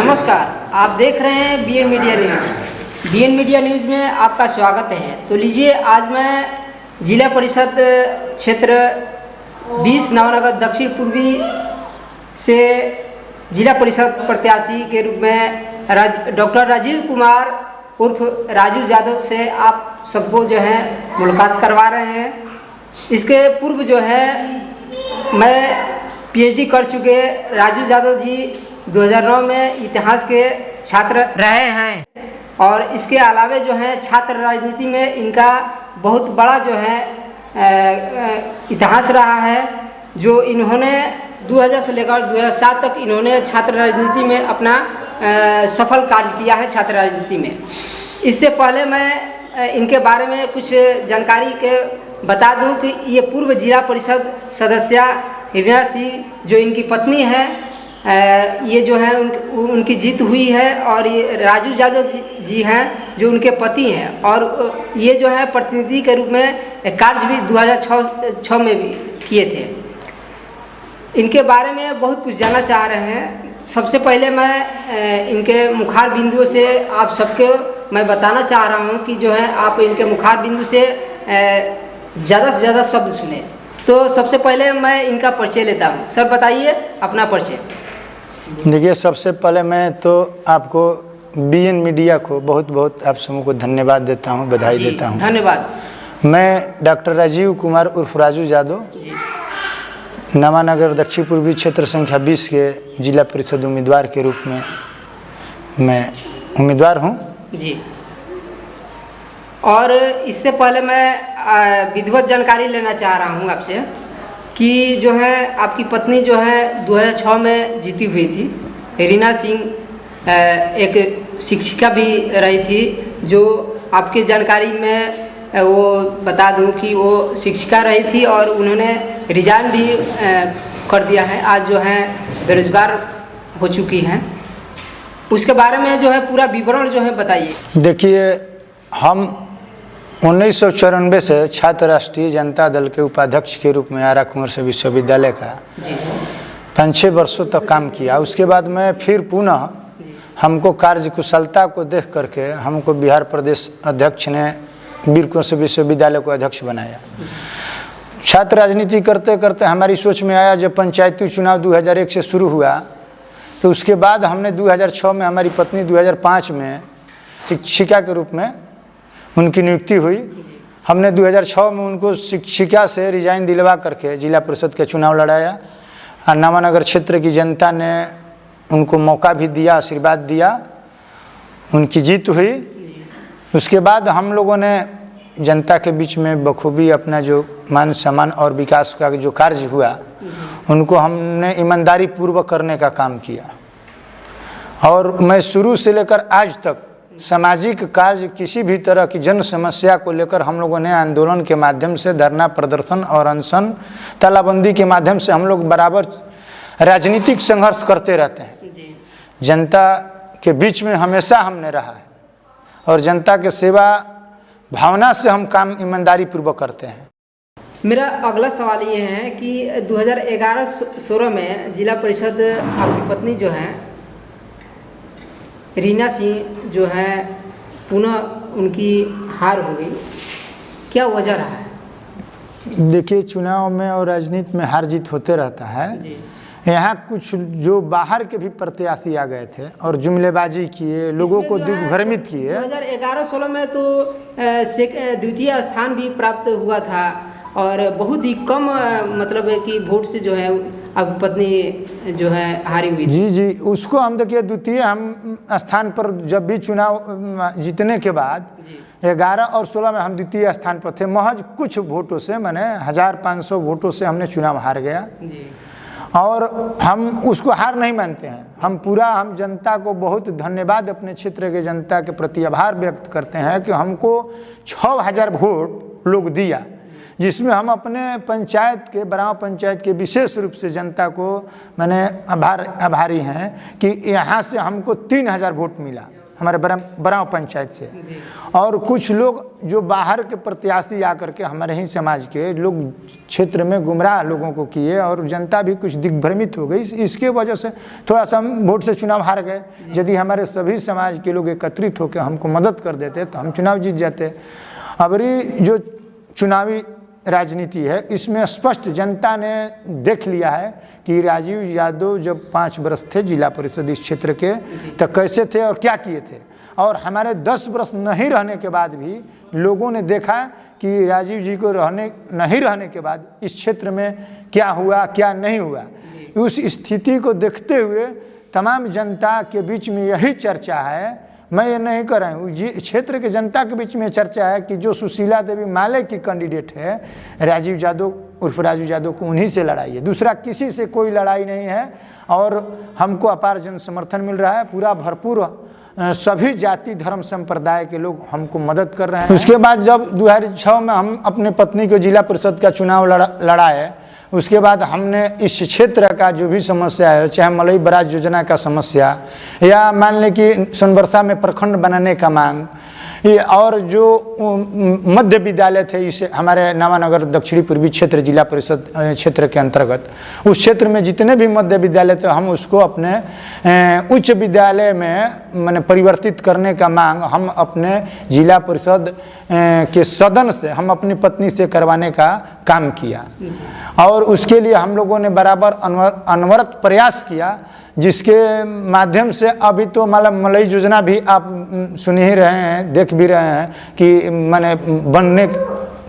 नमस्कार, आप देख रहे हैं BN media news. BN media news में आपका स्वागत है। तो लीजिए, आज मैं जिला परिषद क्षेत्र 20 नवानगर दक्षिण पूर्वी से जिला परिषद प्रत्याशी के रूप में डॉक्टर राजीव कुमार उर्फ राजू यादव से आप सबको जो है मुलाकात करवा रहे हैं। इसके पूर्व जो है मैं पीएचडी कर चुके राजू यादव जी 2009 में इतिहास के छात्र रहे हैं और इसके अलावे जो है छात्र राजनीति में इनका बहुत बड़ा जो है इतिहास रहा है। जो इन्होंने 2000 से लेकर 2007 तक इन्होंने छात्र राजनीति में अपना सफल कार्य किया है छात्र राजनीति में। इससे पहले मैं इनके बारे में कुछ जानकारी के बता दूं कि ये पूर्व जिला परिषद सदस्य रीना सिंह जो इनकी पत्नी है, ये जो है उनकी जीत हुई है और ये राजू यादव जी हैं जो उनके पति हैं और ये जो है प्रतिनिधि के रूप में कार्य भी 2006 में भी किए थे। इनके बारे में बहुत कुछ जानना चाह रहे हैं। सबसे पहले मैं इनके मुखार बिंदुओं से आप सबको मैं बताना चाह रहा हूं कि जो है आप इनके मुखार बिंदु से ज़्यादा से ज़्यादा शब्द सुने। तो सबसे पहले मैं इनका परिचय लेता हूं। सर बताइए अपना परिचय। देखिए, सबसे पहले मैं तो आपको बीएन मीडिया को बहुत बहुत आप सबों को धन्यवाद देता हूं, बधाई देता हूं। धन्यवाद। मैं डॉक्टर राजीव कुमार उर्फ राजू यादव नवानगर दक्षिण पूर्वी क्षेत्र संख्या 20 के जिला परिषद उम्मीदवार के रूप में मैं उम्मीदवार हूं जी। और इससे पहले मैं विधिवत जानकारी लेना चाह रहा हूं आपसे कि जो है आपकी पत्नी जो है 2006 में जीती हुई थी। रीना सिंह एक शिक्षिका भी रही थी, जो आपकी जानकारी में वो बता दूं कि वो शिक्षिका रही थी और उन्होंने रिजाइन भी कर दिया है। आज जो है बेरोजगार हो चुकी हैं। उसके बारे में जो है पूरा विवरण जो है बताइए। देखिए, हम 1994 से छात्र राष्ट्रीय जनता दल के उपाध्यक्ष के रूप में आरा कुंवर से विश्वविद्यालय का 5-6 वर्षों तक काम किया। उसके बाद मैं फिर पुनः हमको कार्य कुशलता को देख करके हमको बिहार प्रदेश अध्यक्ष ने वीर कुंवर से विश्वविद्यालय को अध्यक्ष बनाया। छात्र राजनीति करते करते हमारी सोच में आया, जब पंचायती चुनाव 2001 से शुरू हुआ तो उसके बाद हमने 2006 में हमारी पत्नी 2005 में शिक्षिका के रूप में उनकी नियुक्ति हुई। हमने 2006 में उनको शिक्षिका से रिजाइन दिलवा करके जिला परिषद के चुनाव लड़ाया और नवानगर क्षेत्र की जनता ने उनको मौका भी दिया, आशीर्वाद दिया, उनकी जीत हुई। उसके बाद हम लोगों ने जनता के बीच में बखूबी अपना जो मान सम्मान और विकास का जो कार्य हुआ उनको हमने ईमानदारी पूर्वक करने का काम किया। और मैं शुरू से लेकर आज तक सामाजिक कार्य, किसी भी तरह की जन समस्या को लेकर हम लोगों ने आंदोलन के माध्यम से, धरना प्रदर्शन और अनशन, तालाबंदी के माध्यम से हम लोग बराबर राजनीतिक संघर्ष करते रहते हैं। जनता के बीच में हमेशा हमने रहा है और जनता के सेवा भावना से हम काम ईमानदारी पूर्वक करते हैं। मेरा अगला सवाल ये है कि 2011-16 में जिला परिषद आपकी पत्नी जो है रीना सिंह जो है पुनः उनकी हार हो गई, क्या वजह रहा है? देखिए, चुनाव में और राजनीति में हार जीत होते रहता है जी। यहाँ कुछ जो बाहर के भी प्रत्याशी आ गए थे और जुमलेबाजी किए, लोगों को दिग्भ्रमित किए। 2011-16 में तो द्वितीय स्थान भी प्राप्त हुआ था और बहुत ही कम मतलब है कि वोट से जो है अब पत्नी जो है हारी हुई। जी, उसको हम देखिए द्वितीय हम स्थान पर, जब भी चुनाव जीतने के बाद 11 और 16 में हम द्वितीय स्थान पर थे। महज कुछ वोटों से, मैंने 1500 वोटों से हमने चुनाव हार गया जी। और हम उसको हार नहीं मानते हैं। हम जनता को बहुत धन्यवाद, अपने क्षेत्र के जनता के प्रति आभार व्यक्त करते हैं कि हमको 6000 वोट लोग दिया, जिसमें हम अपने पंचायत के, बराव पंचायत के विशेष रूप से जनता को मैंने आभारी हैं कि यहाँ से हमको 3000 वोट मिला हमारे बराव पंचायत से, और कुछ लोग जो बाहर के प्रत्याशी आकर के हमारे ही समाज के लोग क्षेत्र में गुमराह लोगों को किए और जनता भी कुछ दिग्भ्रमित हो गई। इसके वजह से थोड़ा सा हम वोट से चुनाव हार गए। यदि हमारे सभी समाज के लोग एकत्रित होकर हमको मदद कर देते तो हम चुनाव जीत जाते। अबरी जो चुनावी राजनीति है इसमें स्पष्ट जनता ने देख लिया है कि राजीव यादव जब 5 वर्ष थे जिला परिषद इस क्षेत्र के तो कैसे थे और क्या किए थे, और हमारे 10 वर्ष नहीं रहने के बाद भी लोगों ने देखा कि राजीव जी को नहीं रहने के बाद इस क्षेत्र में क्या हुआ क्या नहीं हुआ। उस स्थिति को देखते हुए तमाम जनता के बीच में यही चर्चा है, मैं ये नहीं कर रहा हूँ, क्षेत्र के जनता के बीच में चर्चा है कि जो सुशीला देवी माले की कैंडिडेट है राजीव यादव उर्फ राजू यादव को उन्हीं से लड़ाई है, दूसरा किसी से कोई लड़ाई नहीं है। और हमको अपार जन समर्थन मिल रहा है, पूरा भरपूर सभी जाति धर्म संप्रदाय के लोग हमको मदद कर रहे हैं। उसके बाद जब 2006 में हम अपने पत्नी को जिला परिषद का चुनाव लड़ाए, उसके बाद हमने इस क्षेत्र का जो भी समस्या है, चाहे मलई बराज योजना का समस्या या मान लें कि सोनबरसा में प्रखंड बनाने का मांग, और जो मध्य विद्यालय थे इस हमारे नवानगर दक्षिणी पूर्वी क्षेत्र जिला परिषद क्षेत्र के अंतर्गत, उस क्षेत्र में जितने भी मध्य विद्यालय थे हम उसको अपने उच्च विद्यालय में माने परिवर्तित करने का मांग हम अपने जिला परिषद के सदन से हम अपनी पत्नी से करवाने का काम किया। और उसके लिए हम लोगों ने बराबर अनवरत प्रयास किया, जिसके माध्यम से अभी तो मतलब मलई योजना भी आप सुन ही रहे हैं, देख भी रहे हैं कि मैंने बनने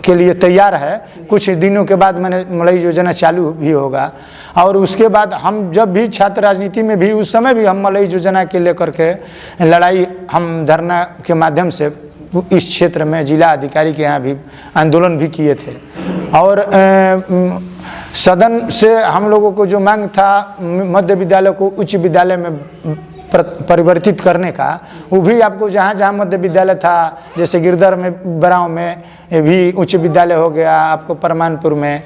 के लिए तैयार है। कुछ दिनों के बाद मैंने मलई योजना चालू भी होगा। और उसके बाद हम जब भी छात्र राजनीति में भी उस समय भी हम मलई योजना के लेकर के लड़ाई हम धरना के माध्यम से इस क्षेत्र में जिला अधिकारी के यहाँ भी आंदोलन भी किए थे। और सदन से हम लोगों को जो मांग था मध्य विद्यालय को उच्च विद्यालय में परिवर्तित करने का, वो भी आपको जहाँ जहाँ मध्य विद्यालय था, जैसे गिरधर में बराव में भी उच्च विद्यालय हो गया, आपको परमानपुर में,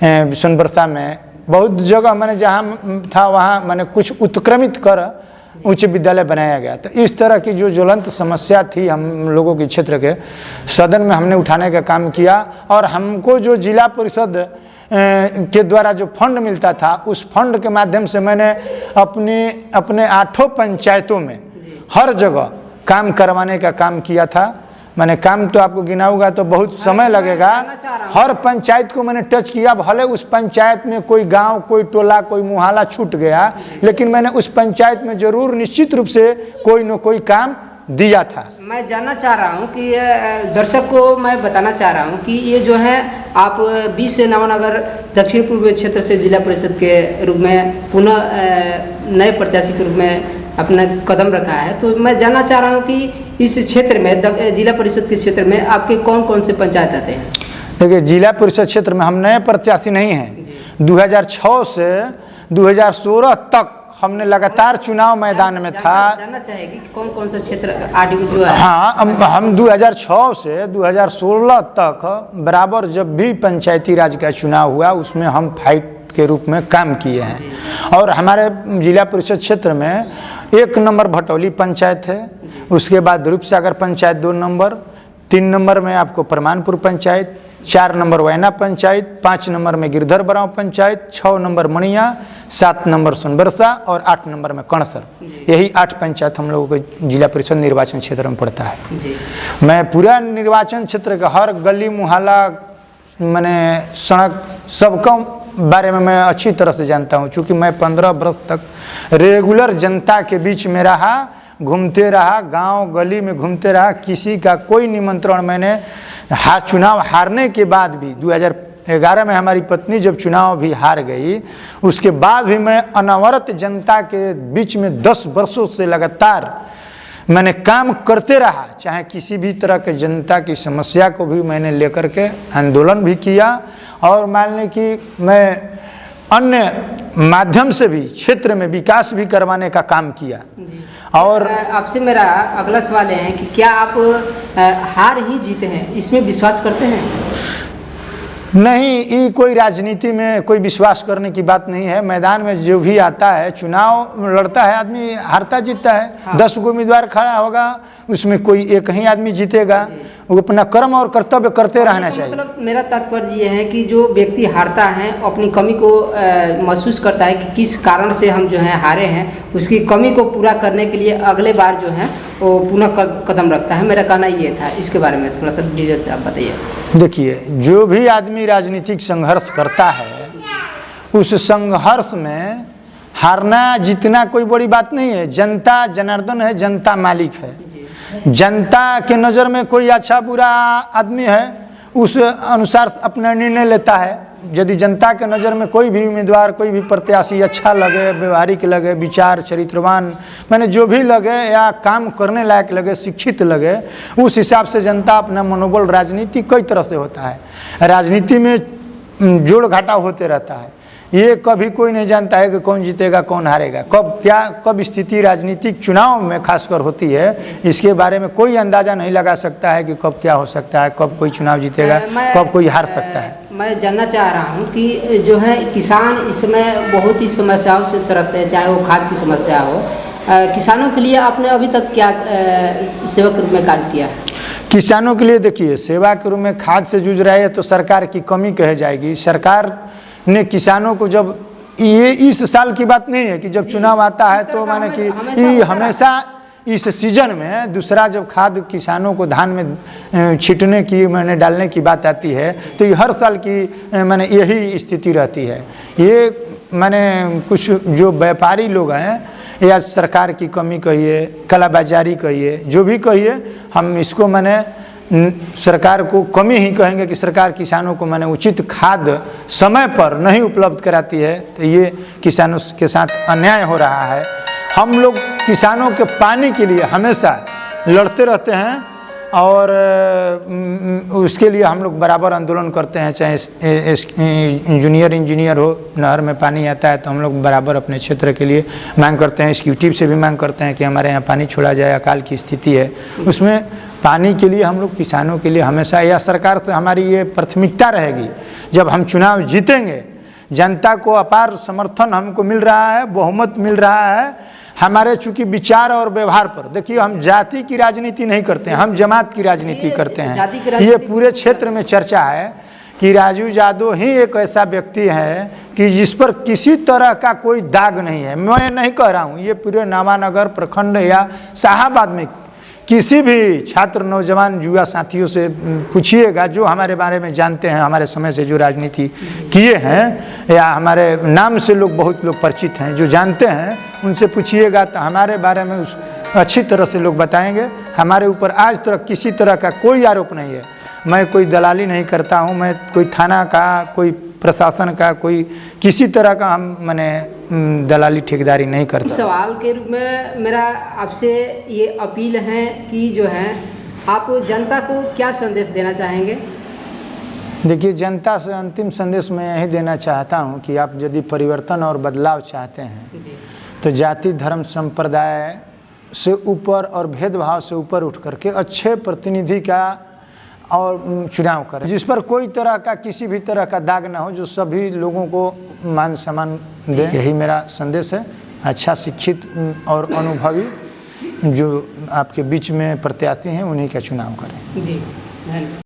सोनबरसा में, बहुत जगह मैंने जहाँ था वहाँ मैंने कुछ उत्क्रमित कर उच्च विद्यालय बनाया गया। तो इस तरह की जो ज्वलंत समस्या थी हम लोगों के क्षेत्र के, सदन में हमने उठाने का काम किया। और हमको जो जिला परिषद के द्वारा जो फंड मिलता था, उस फंड के माध्यम से मैंने अपने 8 पंचायतों में हर जगह काम करवाने का काम किया था। मैंने काम तो आपको गिनाऊंगा तो बहुत समय लगेगा। हर पंचायत को मैंने टच किया, भले उस पंचायत में कोई गांव, कोई टोला, कोई मुहल्ला छूट गया, लेकिन मैंने उस पंचायत में जरूर निश्चित रूप से कोई न कोई काम दिया था। मैं जानना चाह रहा हूँ कि दर्शक को मैं बताना चाह रहा हूँ कि ये जो है आप 20 नवानगर दक्षिण पूर्वी क्षेत्र से जिला परिषद के रूप में पुनः नए प्रत्याशी के रूप में अपना कदम रखा है। तो मैं जानना चाह रहा हूँ कि इस क्षेत्र में जिला परिषद के क्षेत्र में आपके कौन कौन से पंचायत आते हैं? देखिए, जिला परिषद क्षेत्र में हम नए प्रत्याशी नहीं हैं। 2006 से 2016 तक हमने लगातार चुनाव मैदान में था। जानना चाहेगी कि कौन कौन सा क्षेत्र आरडीओ जो है? हाँ, हम 2006 से 2016 तक बराबर जब भी पंचायती राज का चुनाव हुआ उसमें हम फाइट के रूप में काम किए हैं। और हमारे जिला परिषद क्षेत्र में 1 नंबर भटौली पंचायत है, उसके बाद रूपसागर पंचायत 2 नंबर, 3 नंबर में आपको परमानपुर पंचायत, 4 नंबर वैना पंचायत, 5 नंबर में गिरधर बराव पंचायत, 6 नंबर मणिया, 7 नंबर सोनबरसा और 8 नंबर में कणसर। यही 8 पंचायत हम लोगों को जिला परिषद निर्वाचन क्षेत्र में पड़ता है। मैं पूरा निर्वाचन क्षेत्र का हर गली मुहल्ला मैंने सड़क सबका बारे में मैं अच्छी तरह से जानता हूँ, क्योंकि मैं 15 वर्ष तक रेगुलर जनता के बीच में रहा, घूमते रहा, गांव गली में घूमते रहा। किसी का कोई निमंत्रण मैंने चुनाव हारने के बाद भी 2011 में हमारी पत्नी जब चुनाव भी हार गई, उसके बाद भी मैं अनवरत जनता के बीच में 10 वर्षों से लगातार मैंने काम करते रहा। चाहे किसी भी तरह के जनता की समस्या को भी मैंने लेकर के आंदोलन भी किया, और मान लें कि मैं अन्य माध्यम से भी क्षेत्र में विकास भी करवाने का काम किया। और आपसे मेरा अगला सवाल है कि क्या आप हार ही जीते हैं, इसमें विश्वास करते हैं? नहीं, ये कोई राजनीति में कोई विश्वास करने की बात नहीं है। मैदान में जो भी आता है, चुनाव लड़ता है, आदमी हारता जीतता है। हाँ। 10 गो उम्मीदवार खड़ा होगा, उसमें कोई एक ही आदमी जीतेगा। वो अपना कर्म और कर्तव्य करते रहना चाहिए। मतलब मेरा तात्पर्य ये है कि जो व्यक्ति हारता है अपनी कमी को महसूस करता है कि किस कारण से हम जो है हारे हैं, उसकी कमी को पूरा करने के लिए अगले बार जो है वो पुनः कदम रखता है। मेरा कहना ये था, इसके बारे में थोड़ा सा डिटेल से आप बताइए। देखिए, जो भी आदमी राजनीतिक संघर्ष करता है, उस संघर्ष में हारना जीतना कोई बड़ी बात नहीं है। जनता जनार्दन है, जनता मालिक है। जनता के नज़र में कोई अच्छा बुरा आदमी है, उस अनुसार अपना निर्णय लेता है। यदि जनता के नज़र में कोई भी उम्मीदवार, कोई भी प्रत्याशी अच्छा लगे, व्यवहारिक लगे, विचार चरित्रवान, मैंने जो भी लगे या काम करने लायक लगे, शिक्षित लगे, उस हिसाब से जनता अपना मनोबल, राजनीति कई तरह से होता है। राजनीति में जोड़ घाटा होते रहता है। ये कभी कोई नहीं जानता है कि कौन जीतेगा कौन हारेगा, कब स्थिति राजनीतिक चुनाव में खासकर होती है, इसके बारे में कोई अंदाज़ा नहीं लगा सकता है कि कब क्या हो सकता है, कब कोई चुनाव जीतेगा, कब कोई हार सकता है। मैं जानना चाह रहा हूँ कि जो है किसान इस समय बहुत ही समस्याओं से त्रस्त है, चाहे वो खाद की समस्या हो। किसानों के लिए आपने अभी तक क्या सेवा के रूप में कार्य किया? किसानों के लिए देखिए, सेवा के रूप में खाद से जूझ रहे हैं तो सरकार की कमी कही जाएगी। सरकार ने किसानों को, जब ये इस साल की बात नहीं है कि जब चुनाव आता है तो माने कि हमेशा इस सीजन में दूसरा जब खाद किसानों को धान में छींटने की, मैंने डालने की बात आती है, तो ये हर साल की मैंने यही स्थिति रहती है। ये मैंने कुछ जो व्यापारी लोग हैं या सरकार की कमी कहिए, कालाबाजारी कहिए, जो भी कहिए, हम इसको मैंने सरकार को कमी ही कहेंगे कि सरकार किसानों को मैंने उचित खाद समय पर नहीं उपलब्ध कराती है, तो ये किसानों के साथ अन्याय हो रहा है। हम लोग किसानों के पानी के लिए हमेशा लड़ते रहते हैं और उसके लिए हम लोग बराबर आंदोलन करते हैं। चाहे जूनियर इंजीनियर हो, नहर में पानी आता है तो हम लोग बराबर अपने क्षेत्र के लिए मांग करते हैं। एक्जीक्यूटिव से भी मांग करते हैं कि हमारे यहाँ पानी छोड़ा जाए, अकाल की स्थिति है, उसमें पानी के लिए हम लोग किसानों के लिए हमेशा, या सरकार से हमारी ये प्राथमिकता रहेगी। जब हम चुनाव जीतेंगे, जनता को अपार समर्थन हमको मिल रहा है, बहुमत मिल रहा है हमारे चूंकि विचार और व्यवहार पर। देखिए, हम जाति की राजनीति नहीं करते हैं, हम जमात की राजनीति करते हैं। ये पूरे क्षेत्र में चर्चा है कि राजू यादव ही एक ऐसा व्यक्ति है कि जिस पर किसी तरह का कोई दाग नहीं है। मैं नहीं कह रहा हूँ, ये पूरे नावानगर प्रखंड या शाहाबाद में किसी भी छात्र, नौजवान, युवा साथियों से पूछिएगा जो हमारे बारे में जानते हैं, हमारे समय से जो राजनीति किए हैं या हमारे नाम से बहुत लोग परिचित हैं, जो जानते हैं, उनसे पूछिएगा तो हमारे बारे में अच्छी तरह से लोग बताएंगे। हमारे ऊपर आज तक किसी तरह का कोई आरोप नहीं है। मैं कोई दलाली नहीं करता हूँ, मैं कोई थाना का, कोई प्रशासन का, कोई किसी तरह का मैंने दलाली ठेकेदारी नहीं करता। सवाल के रूप में मेरा आपसे ये अपील है कि जो है आप जनता को क्या संदेश देना चाहेंगे? देखिए, जनता से अंतिम संदेश मैं यही देना चाहता हूँ कि आप यदि परिवर्तन और बदलाव चाहते हैं तो जाति, धर्म, संप्रदाय से ऊपर और भेदभाव से ऊपर उठ करके अच्छे प्रतिनिधि का और चुनाव करें, जिस पर कोई तरह का, किसी भी तरह का दाग ना हो, जो सभी लोगों को मान सम्मान दे। यही मेरा संदेश है। अच्छा शिक्षित और अनुभवी जो आपके बीच में प्रत्याशी हैं, उन्हीं का चुनाव करें। जी, धन्यवाद।